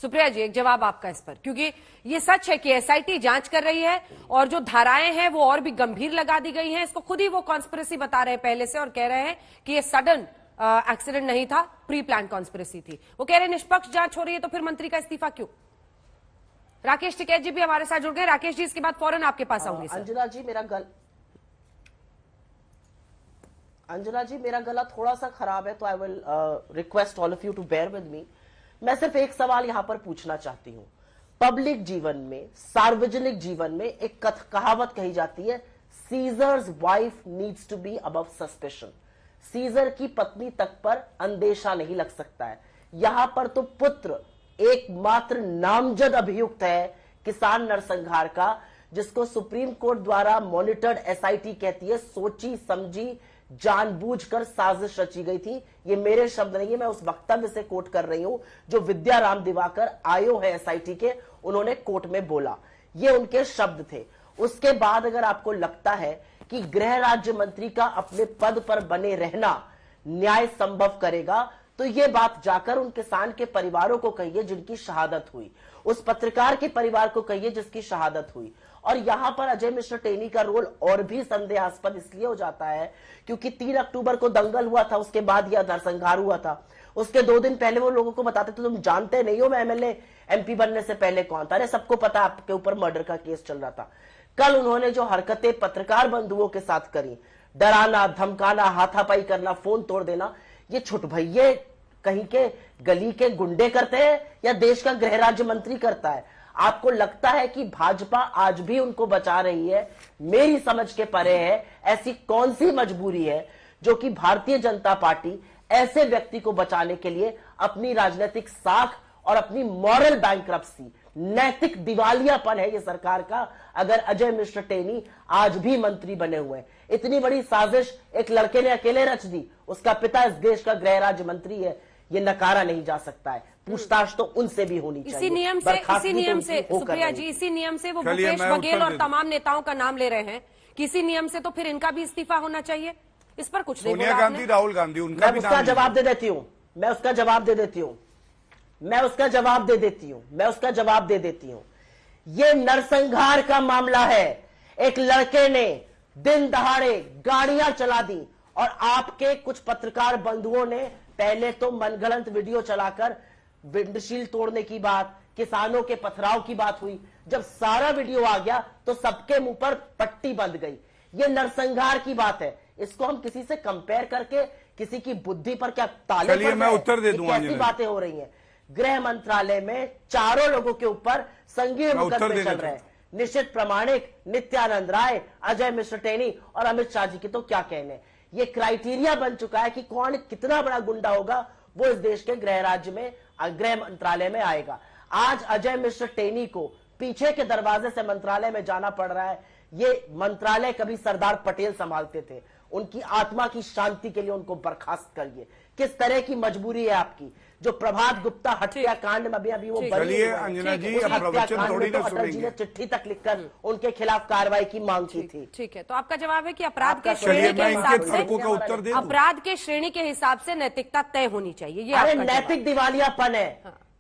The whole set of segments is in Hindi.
सुप्रिया जी, एक जवाब आपका इस पर, क्योंकि ये सच है कि एसआईटी जांच कर रही है और जो धाराएं हैं वो और भी गंभीर लगा दी गई हैं। इसको खुद ही वो कॉन्स्पिरेसी बता रहे हैं पहले से और कह रहे हैं कि ये सडन एक्सीडेंट नहीं था, प्री प्लान कॉन्स्पिरेसी थी। वो कह रहे हैं निष्पक्ष जांच हो रही है तो फिर मंत्री का इस्तीफा क्यों? राकेश टिकैत जी भी हमारे साथ जुड़ गए। राकेश जी, इसके बाद फौरन आपके पास आऊंगी। अंजना जी, मेरा गला थोड़ा सा खराब है, तो I will request all of you to bear with me. मैं सिर्फ एक सवाल यहां पर पूछना चाहती हूं। पब्लिक जीवन में, सार्वजनिक जीवन में एक कहावत कही जाती है, Caesar's wife needs to be above suspicion. Caesar की पत्नी तक पर अंदेशा नहीं लग सकता है। यहां पर तो पुत्र एकमात्र नामजद अभियुक्त है किसान नरसंहार का, जिसको सुप्रीम कोर्ट द्वारा मॉनिटर्ड एसआईटी कहती है सोची समझी जानबूझकर साजिश रची गई थी। ये मेरे शब्द नहीं है, मैं उस वक्तव्य से कोट कर रही हूं जो विद्या राम दिवाकर आयो है एसआईटी के, उन्होंने कोर्ट में बोला। ये उनके शब्द थे। उसके बाद अगर आपको लगता है कि गृह राज्य मंत्री का अपने पद पर बने रहना न्याय संभव करेगा, तो ये बात जाकर उन किसान के परिवारों को कहिए जिनकी शहादत हुई, उस पत्रकार के परिवार को कहिए जिसकी शहादत हुई। और यहां पर अजय मिश्र टेनी का रोल और भी संदेहास्पद इसलिए हो जाता है क्योंकि 3 अक्टूबर को दंगल हुआ था, उसके बाद यह नरसंहार हुआ था। उसके 2 दिन पहले वो लोगों को बताते थे तुम जानते नहीं हो मैं एमएलए एमपी बनने से पहले कौन था। अरे सबको पता आपके ऊपर मर्डर का केस चल रहा था। कल उन्होंने जो हरकतें पत्रकार बंधुओं के साथ करी, डराना, धमकाना, हाथापाई करना, फोन तोड़ देना, ये छुट भैये कहीं के गली के गुंडे करते हैं या देश का गृह राज्य मंत्री करता है? आपको लगता है कि भाजपा आज भी उनको बचा रही है? मेरी समझ के परे है। ऐसी कौन सी मजबूरी है जो कि भारतीय जनता पार्टी ऐसे व्यक्ति को बचाने के लिए अपनी राजनीतिक साख और अपनी मॉरल बैंकरप्सी, नैतिक दिवालियापन है ये सरकार का, अगर अजय मिश्र टेनी आज भी मंत्री बने हुए हैं। इतनी बड़ी साजिश एक लड़के ने अकेले रच दी, उसका पिता इस देश का गृह राज्य मंत्री है, ये नकारा नहीं जा सकता है। पूछताछ तो उनसे भी होनी चाहिए। इसी नियम से सुप्रिया जी, इसी नियम से वो भूपेश बघेल और तमाम नेताओं का नाम ले रहे हैं, किसी नियम से तो फिर इनका भी इस्तीफा होना चाहिए। इस पर कुछ नहीं बोला सोनिया गांधी, राहुल गांधी, उनका भी उसका जवाब दे देती हूँ, मैं उसका जवाब दे देती हूँ। ये नरसंहार का मामला है। एक लड़के ने दिन दहाड़े गाड़ियां चला दी और आपके कुछ पत्रकार बंधुओं ने पहले तो मनगढ़ंत वीडियो चलाकर विंडशील्ड तोड़ने की बात, किसानों के पथराव की बात हुई। जब सारा वीडियो आ गया तो सबके मुंह पर पट्टी बंध गई। ये नरसंहार की बात है, इसको हम किसी से कंपेयर करके किसी की बुद्धि पर क्या ताले पर मैं उत्तर दे दूंगा। कैसी बातें हो रही हैं? गृह मंत्रालय में 4 लोगों के ऊपर संघीय मुकदमे चल रहे हैं। निश्चित प्रामाणिक, नित्यानंद राय, अजय मिश्र टेनी और अमित शाह जी के तो क्या कहने। ये क्राइटेरिया बन चुका है कि कौन कितना बड़ा गुंडा होगा वो इस देश के गृह राज्य में, गृह मंत्रालय में आएगा। आज अजय मिश्र टेनी को पीछे के दरवाजे से मंत्रालय में जाना पड़ रहा है। ये मंत्रालय कभी सरदार पटेल संभालते थे, उनकी आत्मा की शांति के लिए उनको बर्खास्त करिए। किस तरह की मजबूरी है आपकी? जो प्रभात गुप्ता हत्याकांड में अभी वो चलिए अंजना जी, प्रवचन थोड़ी ना सुनेंगे। चिट्ठी तक लिखकर उनके खिलाफ कार्रवाई की मांग की थी। ठीक है, तो आपका जवाब है कि अपराध के श्रेणी के हिसाब से, अपराध के श्रेणी के हिसाब से नैतिकता तय होनी चाहिए। ये अरे नैतिक दिवालियापन है,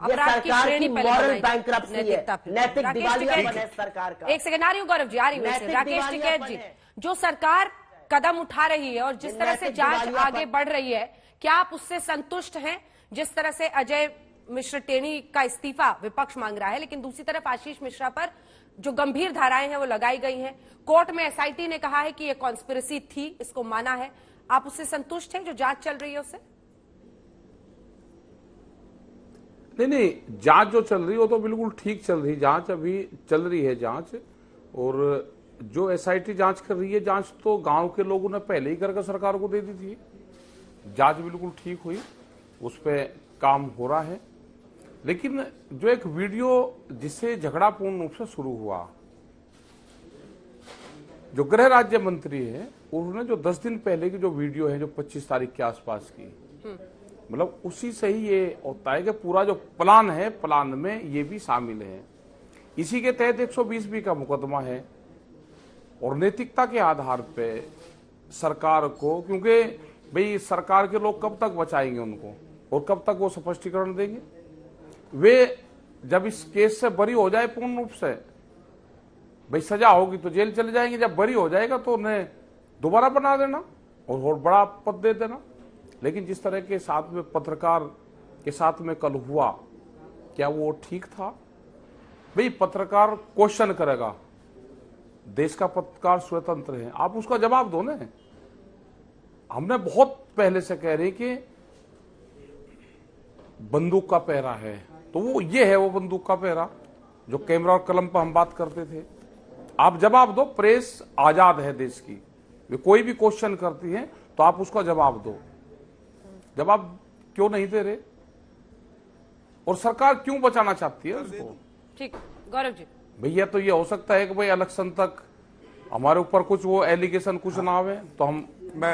ये सरकार की मॉरल बैंकरप्सी है, नैतिक दिवालियापन है सरकार का। एक सेकंड, आ रही हूँ गौरव जी, आ रही हूँ। राकेश टिकैत जी, जो सरकार कदम उठा रही है और जिस तरह से जांच आगे बढ़ रही है, क्या आप उससे संतुष्ट हैं? जिस तरह से अजय मिश्र टेनी का इस्तीफा विपक्ष मांग रहा है, लेकिन दूसरी तरफ आशीष मिश्रा पर जो गंभीर धाराएं हैं वो लगाई गई हैं। कोर्ट में एसआईटी ने कहा है कि ये कॉन्स्पिरेसी थी, इसको माना है। आप उससे संतुष्ट हैं जो जांच चल रही है उससे? नहीं, जांच जो चल रही है वो तो बिल्कुल ठीक चल रही है। जांच अभी चल रही है जांच, और जो एसआईटी जांच कर रही है, जांच तो गांव के लोगों ने पहले ही करके सरकार को दे दी थी। जांच बिल्कुल ठीक हुई, उस पर काम हो रहा है। लेकिन जो एक वीडियो जिससे झगड़ापूर्ण रूप से शुरू हुआ, जो गृह राज्य मंत्री है उन्होंने जो 10 दिन पहले की जो वीडियो है, जो 25 तारीख के आसपास की, मतलब उसी से ही ये होता है कि पूरा जो प्लान है, प्लान में ये भी शामिल है। इसी के तहत 120B का मुकदमा है और नैतिकता के आधार पे सरकार को, क्योंकि भाई सरकार के लोग कब तक बचाएंगे उनको और कब तक वो स्पष्टीकरण देंगे? वे जब इस केस से बरी हो जाए पूर्ण रूप से, भाई सजा होगी तो जेल चले जाएंगे, जब बरी हो जाएगा तो उन्हें दोबारा बना देना और बड़ा पद दे देना। लेकिन जिस तरह के साथ में पत्रकार के साथ में कल हुआ, क्या वो ठीक था? भाई पत्रकार क्वेश्चन करेगा, देश का पत्रकार स्वतंत्र है, आप उसका जवाब दो ना। हमने बहुत पहले से कह रहे कि बंदूक का पहरा है, तो वो ये है वो बंदूक का पहरा जो कैमरा और कलम पर हम बात करते थे। आप जवाब दो, प्रेस आजाद है देश की, वे कोई भी क्वेश्चन करती है तो आप उसका जवाब दो। जवाब क्यों नहीं दे रहे और सरकार क्यों बचाना चाहती है उसको? ठीक, गौरव जी। भैया तो ये हो सकता है कि भाई इलेक्शन तक हमारे ऊपर कुछ वो एलिगेशन कुछ ना आवे तो हम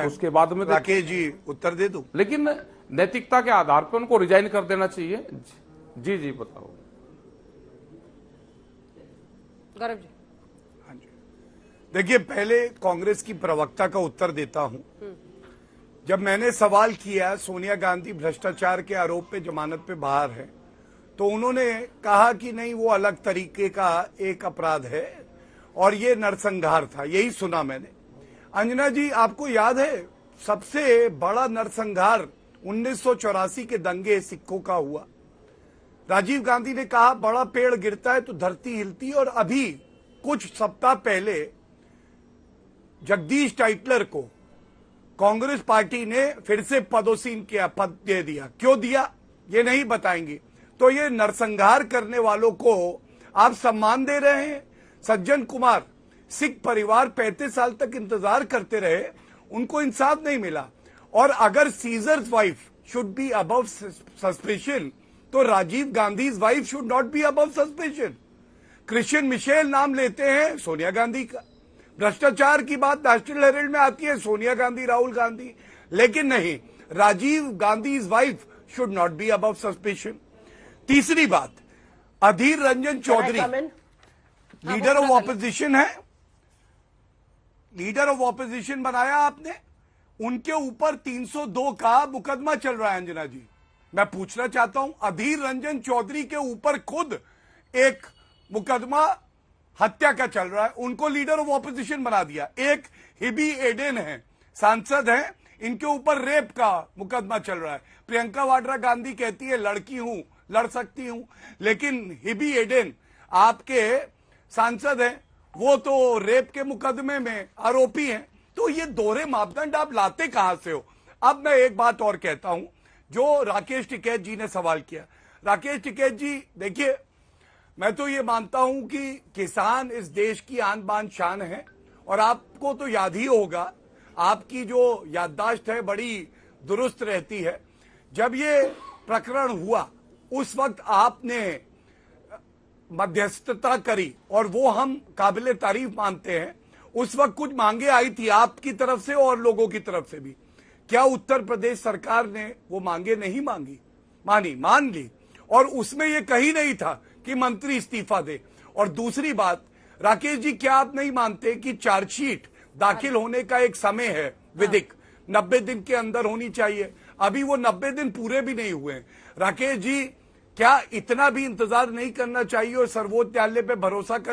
उसके बाद में राकेश जी उत्तर दे दूं, लेकिन नैतिकता के आधार पर उनको रिजाइन कर देना चाहिए। जी जी बताओ। गौरव जी। हाँ जी, देखिए पहले कांग्रेस की प्रवक्ता का उत्तर देता हूं। जब मैंने सवाल किया सोनिया गांधी भ्रष्टाचार के आरोप पे जमानत पे बाहर है, तो उन्होंने कहा कि नहीं वो अलग तरीके का एक अपराध है और ये नरसंहार था, यही सुना मैंने। अंजना जी आपको याद है सबसे बड़ा नरसंहार 1984 के दंगे सिखों का हुआ। राजीव गांधी ने कहा बड़ा पेड़ गिरता है तो धरती हिलती है, और अभी कुछ सप्ताह पहले जगदीश टाइटलर को कांग्रेस पार्टी ने फिर से पदोसीन किया, पद दे दिया। क्यों दिया ये नहीं बताएंगे। तो ये नरसंहार करने वालों को आप सम्मान दे रहे हैं। सज्जन कुमार सिख परिवार 35 साल तक इंतजार करते रहे, उनको इंसाफ नहीं मिला। और अगर Caesar's wife should be above suspension तो Rajiv Gandhi's wife should not be above suspension. Christian Michel नाम लेते हैं सोनिया गांधी का, भ्रष्टाचार की बात नेशनल हेराल्ड में आती है सोनिया गांधी, राहुल गांधी, लेकिन नहीं, Rajiv Gandhi's wife should not be above suspension. तीसरी बात, Adhir Ranjan Chowdhury leader of opposition है, लीडर ऑफ ऑपोजिशन बनाया आपने, उनके ऊपर 302 का मुकदमा चल रहा है। अंजना जी मैं पूछना चाहता हूं, अधीर रंजन चौधरी के ऊपर खुद एक मुकदमा हत्या का चल रहा है, उनको लीडर ऑफ ऑपोजिशन बना दिया। एक हिबी एडेन है, सांसद हैं, इनके ऊपर रेप का मुकदमा चल रहा है। प्रियंका वाड्रा गांधी कहती है लड़की हूं, लड़ सकती हूं, लेकिन हिबी एडेन आपके सांसद हैं, वो तो रेप के मुकदमे में आरोपी हैं। तो ये दोहरे मापदंड आप लाते कहां से हो? अब मैं एक बात और कहता हूं, जो राकेश टिकैत जी ने सवाल किया। राकेश टिकैत जी देखिए, मैं तो ये मानता हूं कि किसान इस देश की आन बान शान है, और आपको तो याद ही होगा, आपकी जो याददाश्त है बड़ी दुरुस्त रहती है। जब ये प्रकरण हुआ उस वक्त आपने मध्यस्थता करी और वो हम काबिले तारीफ मानते हैं। उस वक्त कुछ मांगे आई थी आपकी तरफ से और लोगों की तरफ से भी। क्या उत्तर प्रदेश सरकार ने वो मांगे नहीं मांगी? मान ली, और उसमें ये कहीं नहीं था कि मंत्री इस्तीफा दे। और दूसरी बात, राकेश जी क्या आप नहीं मानते कि चार्जशीट दाखिल होने का एक समय है विधिक, 90 दिन के अंदर होनी चाहिए? अभी वो 90 दिन पूरे भी नहीं हुए। राकेश जी क्या इतना भी इंतजार नहीं करना चाहिए और सर्वोच्च न्यायालय पे भरोसा करें?